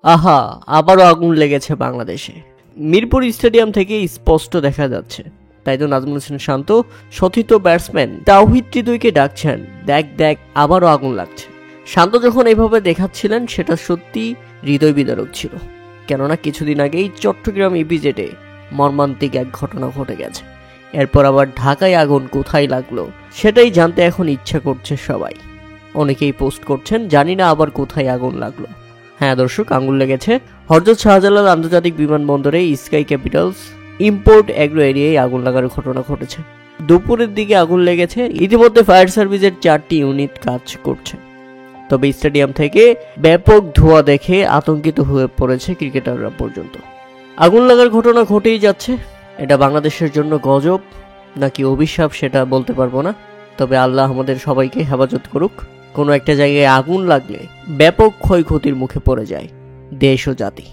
আহা, আবারও আগুন লেগেছে বাংলাদেশে। মিরপুর স্টেডিয়াম থেকে স্পষ্ট দেখা যাচ্ছে। তাই তো নাজমুল হোসেন শান্ত সতীর্থ ব্যাটসম্যান তাওহিদ হৃদয়কে ডাকছেন, দেখ দেখ আবারও আগুন লাগছে। শান্ত যখন এভাবে দেখাচ্ছিলেন সেটা সত্যি হৃদয় বিদারক ছিল, কেননা কিছুদিন আগেই চট্টগ্রাম ইপিজেডে মর্মান্তিক এক ঘটনা ঘটে গেছে। এরপর আবার ঢাকায় আগুন কোথায় লাগলো সেটাই জানতে এখন ইচ্ছা করছে সবাই। অনেকেই পোস্ট করছেন, জানি না আবার কোথায় আগুন লাগলো। হ্যাঁ দর্শক, আগুন লেগেছে হযরত শাহজালাল আন্তর্জাতিক বিমানবন্দরে স্কাই ক্যাপিটালস ইম্পোর্ট এগ্রো এরিয়ায় আগুন লাগার ঘটনা ঘটেছে। দুপুরের দিকে আগুন লেগেছে। ইতিমধ্যে ফায়ার সার্ভিসের 4টি ইউনিট কাজ করছে। তবে স্টেডিয়াম থেকে ব্যাপক ধোঁয়া দেখে আতঙ্কিত হয়ে পড়েছে ক্রিকেটাররা পর্যন্ত। আগুন লাগার ঘটনা ঘটেই যাচ্ছে। এটা বাংলাদেশের জন্য গজব নাকি অভিশাপ সেটা বলতে পারবো না, তবে আল্লাহ আমাদের সবাইকে হেফাজত করুক। কোনো একটা জায়গায় আগুন লাগলে ব্যাপক ক্ষয়ক্ষতির মুখে পড়ে যায় দেশ ও জাতি।